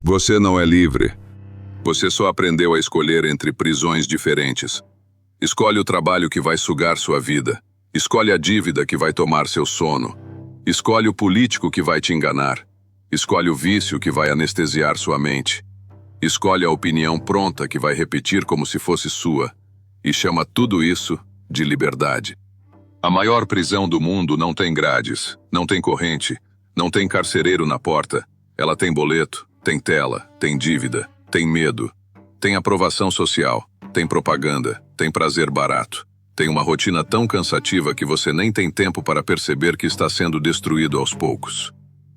Você não é livre. Você só aprendeu a escolher entre prisões diferentes. Escolhe o trabalho que vai sugar sua vida. Escolhe a dívida que vai tomar seu sono. Escolhe o político que vai te enganar. Escolhe o vício que vai anestesiar sua mente. Escolhe a opinião pronta que vai repetir como se fosse sua. E chama tudo isso de liberdade. A maior prisão do mundo não tem grades, não tem corrente, não tem carcereiro na porta. Ela tem boleto, tem tela, tem dívida, tem medo, tem aprovação social, tem propaganda, tem prazer barato. Tem uma rotina tão cansativa que você nem tem tempo para perceber que está sendo destruído aos poucos.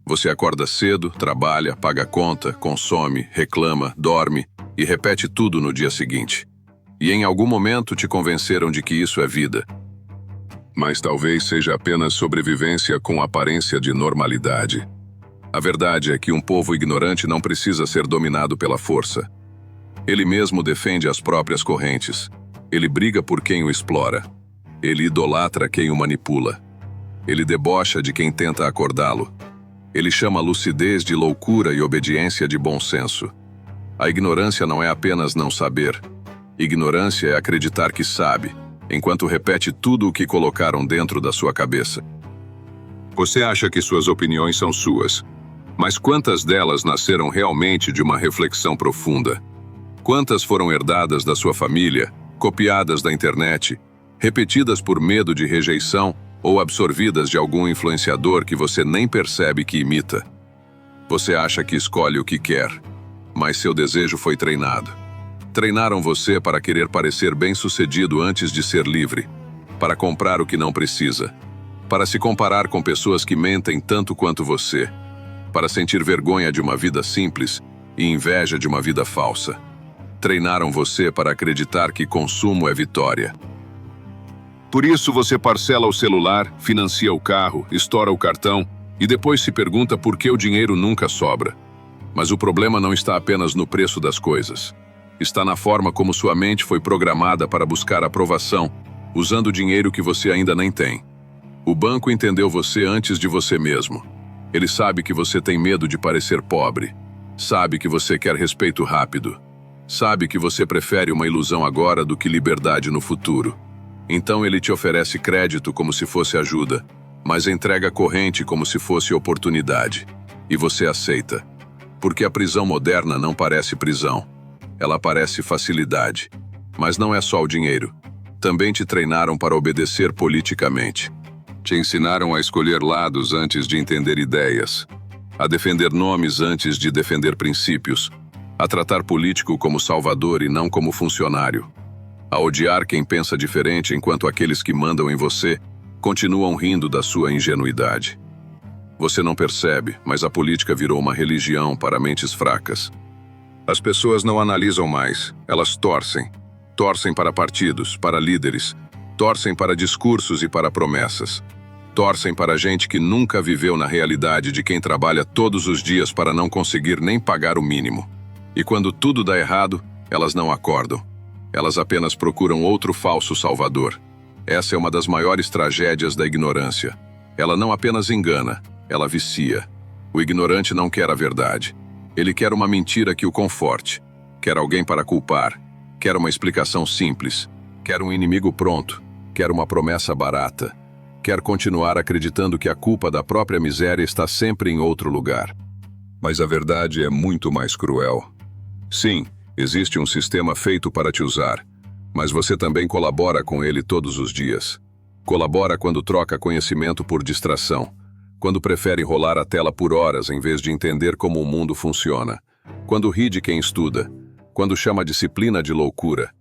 Você acorda cedo, trabalha, paga conta, consome, reclama, dorme e repete tudo no dia seguinte. E em algum momento te convenceram de que isso é vida. Mas talvez seja apenas sobrevivência com aparência de normalidade. A verdade é que um povo ignorante não precisa ser dominado pela força. Ele mesmo defende as próprias correntes. Ele briga por quem o explora. Ele idolatra quem o manipula. Ele debocha de quem tenta acordá-lo. Ele chama lucidez de loucura e obediência de bom senso. A ignorância não é apenas não saber. Ignorância é acreditar que sabe, enquanto repete tudo o que colocaram dentro da sua cabeça. Você acha que suas opiniões são suas, mas quantas delas nasceram realmente de uma reflexão profunda? Quantas foram herdadas da sua família, copiadas da internet, repetidas por medo de rejeição ou absorvidas de algum influenciador que você nem percebe que imita? Você acha que escolhe o que quer, mas seu desejo foi treinado. Treinaram você para querer parecer bem-sucedido antes de ser livre, para comprar o que não precisa, para se comparar com pessoas que mentem tanto quanto você, para sentir vergonha de uma vida simples e inveja de uma vida falsa. Treinaram você para acreditar que consumo é vitória. Por isso você parcela o celular, financia o carro, estoura o cartão e depois se pergunta por que o dinheiro nunca sobra. Mas o problema não está apenas no preço das coisas. Está na forma como sua mente foi programada para buscar aprovação, usando o dinheiro que você ainda nem tem. O banco entendeu você antes de você mesmo. Ele sabe que você tem medo de parecer pobre. Sabe que você quer respeito rápido. Sabe que você prefere uma ilusão agora do que liberdade no futuro. Então ele te oferece crédito como se fosse ajuda, mas entrega corrente como se fosse oportunidade. E você aceita. Porque a prisão moderna não parece prisão. Ela parece facilidade. Mas não é só o dinheiro. Também te treinaram para obedecer politicamente. Te ensinaram a escolher lados antes de entender ideias. A defender nomes antes de defender princípios. A tratar político como salvador e não como funcionário. A odiar quem pensa diferente enquanto aqueles que mandam em você continuam rindo da sua ingenuidade. Você não percebe, mas a política virou uma religião para mentes fracas. As pessoas não analisam mais, elas torcem. Torcem para partidos, para líderes. Torcem para discursos e para promessas. Torcem para gente que nunca viveu na realidade de quem trabalha todos os dias para não conseguir nem pagar o mínimo. E quando tudo dá errado, elas não acordam. Elas apenas procuram outro falso salvador. Essa é uma das maiores tragédias da ignorância. Ela não apenas engana, ela vicia. O ignorante não quer a verdade. Ele quer uma mentira que o conforte. Quer alguém para culpar. Quer uma explicação simples. Quer um inimigo pronto. Quer uma promessa barata. Quer continuar acreditando que a culpa da própria miséria está sempre em outro lugar. Mas a verdade é muito mais cruel. Sim, existe um sistema feito para te usar, mas você também colabora com ele todos os dias. Colabora quando troca conhecimento por distração, quando prefere rolar a tela por horas em vez de entender como o mundo funciona, quando ri de quem estuda, quando chama a disciplina de loucura,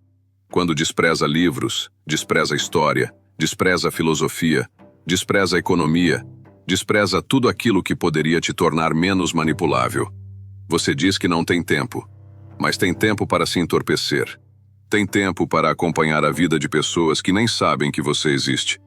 quando despreza livros, despreza história, despreza filosofia, despreza economia, despreza tudo aquilo que poderia te tornar menos manipulável. Você diz que não tem tempo. Mas tem tempo para se entorpecer. Tem tempo para acompanhar a vida de pessoas que nem sabem que você existe.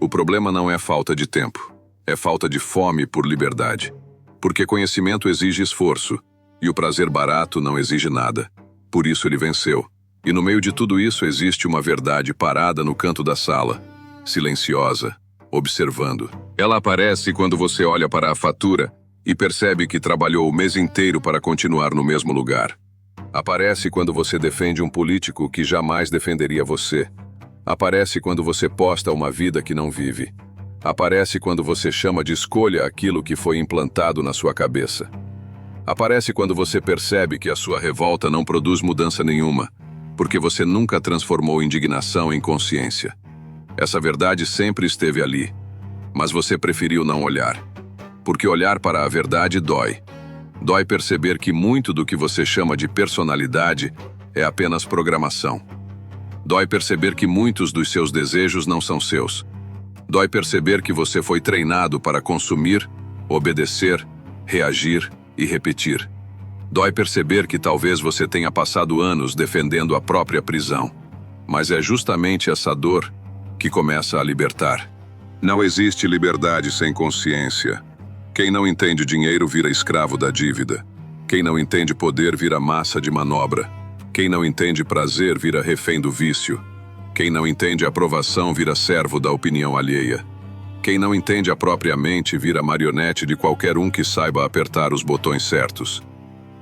O problema não é falta de tempo. É falta de fome por liberdade. Porque conhecimento exige esforço. E o prazer barato não exige nada. Por isso ele venceu. E no meio de tudo isso existe uma verdade parada no canto da sala. Silenciosa. Observando. Ela aparece quando você olha para a fatura e percebe que trabalhou o mês inteiro para continuar no mesmo lugar. Aparece quando você defende um político que jamais defenderia você. Aparece quando você posta uma vida que não vive. Aparece quando você chama de escolha aquilo que foi implantado na sua cabeça. Aparece quando você percebe que a sua revolta não produz mudança nenhuma, porque você nunca transformou indignação em consciência. Essa verdade sempre esteve ali, mas você preferiu não olhar. Porque olhar para a verdade dói. Dói perceber que muito do que você chama de personalidade é apenas programação. Dói perceber que muitos dos seus desejos não são seus. Dói perceber que você foi treinado para consumir, obedecer, reagir e repetir. Dói perceber que talvez você tenha passado anos defendendo a própria prisão. Mas é justamente essa dor que começa a libertar. Não existe liberdade sem consciência. Quem não entende dinheiro vira escravo da dívida. Quem não entende poder vira massa de manobra. Quem não entende prazer vira refém do vício. Quem não entende aprovação vira servo da opinião alheia. Quem não entende a própria mente vira marionete de qualquer um que saiba apertar os botões certos.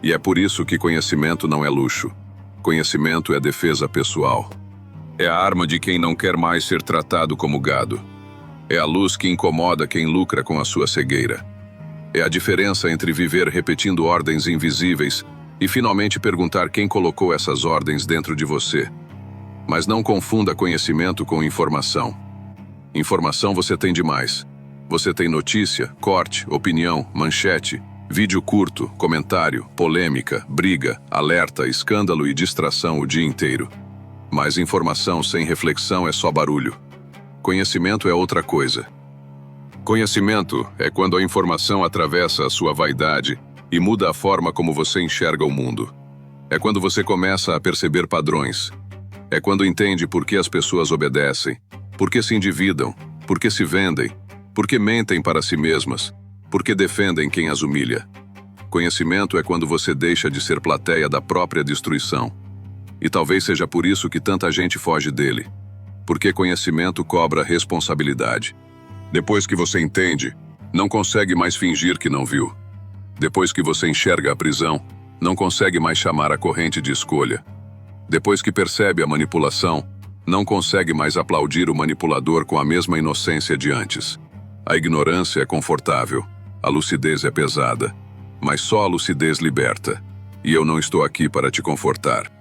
E é por isso que conhecimento não é luxo. Conhecimento é defesa pessoal. É a arma de quem não quer mais ser tratado como gado. É a luz que incomoda quem lucra com a sua cegueira. É a diferença entre viver repetindo ordens invisíveis e finalmente perguntar quem colocou essas ordens dentro de você. Mas não confunda conhecimento com informação. Informação você tem demais. Você tem notícia, corte, opinião, manchete, vídeo curto, comentário, polêmica, briga, alerta, escândalo e distração o dia inteiro. Mas informação sem reflexão é só barulho. Conhecimento é outra coisa. Conhecimento é quando a informação atravessa a sua vaidade e muda a forma como você enxerga o mundo. É quando você começa a perceber padrões. É quando entende por que as pessoas obedecem, por que se endividam, por que se vendem, por que mentem para si mesmas, por que defendem quem as humilha. Conhecimento é quando você deixa de ser plateia da própria destruição. E talvez seja por isso que tanta gente foge dele. Porque conhecimento cobra responsabilidade. Depois que você entende, não consegue mais fingir que não viu. Depois que você enxerga a prisão, não consegue mais chamar a corrente de escolha. Depois que percebe a manipulação, não consegue mais aplaudir o manipulador com a mesma inocência de antes. A ignorância é confortável, a lucidez é pesada, mas só a lucidez liberta. E eu não estou aqui para te confortar.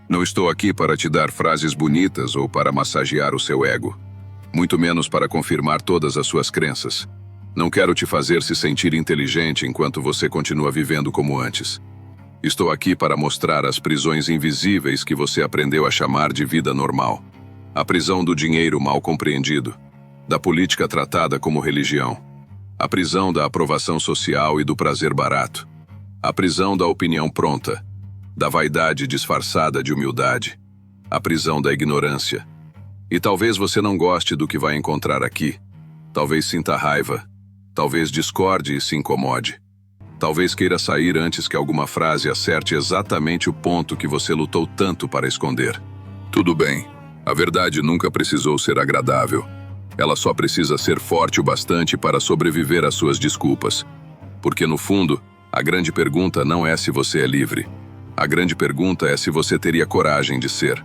Não estou aqui para te dar frases bonitas ou para massagear o seu ego. Muito menos para confirmar todas as suas crenças. Não quero te fazer se sentir inteligente enquanto você continua vivendo como antes. Estou aqui para mostrar as prisões invisíveis que você aprendeu a chamar de vida normal. A prisão do dinheiro mal compreendido, da política tratada como religião, a prisão da aprovação social e do prazer barato, a prisão da opinião pronta, da vaidade disfarçada de humildade, a prisão da ignorância. E talvez você não goste do que vai encontrar aqui. Talvez sinta raiva, talvez discorde e se incomode. Talvez queira sair antes que alguma frase acerte exatamente o ponto que você lutou tanto para esconder. Tudo bem, a verdade nunca precisou ser agradável. Ela só precisa ser forte o bastante para sobreviver às suas desculpas. Porque no fundo, a grande pergunta não é se você é livre. A grande pergunta é se você teria coragem de ser.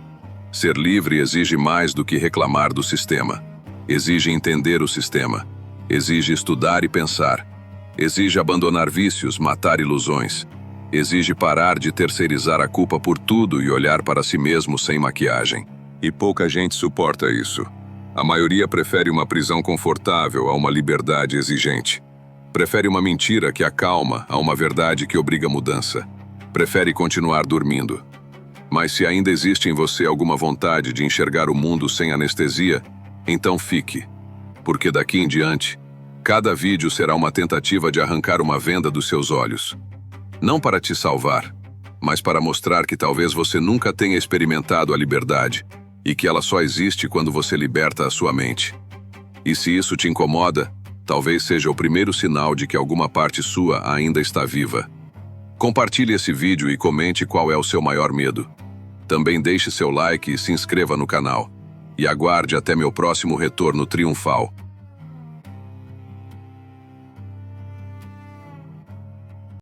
Ser livre exige mais do que reclamar do sistema. Exige entender o sistema. Exige estudar e pensar. Exige abandonar vícios, matar ilusões. Exige parar de terceirizar a culpa por tudo e olhar para si mesmo sem maquiagem. E pouca gente suporta isso. A maioria prefere uma prisão confortável a uma liberdade exigente. Prefere uma mentira que acalma a uma verdade que obriga mudança. Prefere continuar dormindo. Mas se ainda existe em você alguma vontade de enxergar o mundo sem anestesia, então fique. Porque daqui em diante, cada vídeo será uma tentativa de arrancar uma venda dos seus olhos. Não para te salvar, mas para mostrar que talvez você nunca tenha experimentado a liberdade e que ela só existe quando você liberta a sua mente. E se isso te incomoda, talvez seja o primeiro sinal de que alguma parte sua ainda está viva. Compartilhe esse vídeo e comente qual é o seu maior medo. Também deixe seu like e se inscreva no canal. E aguarde até meu próximo retorno triunfal.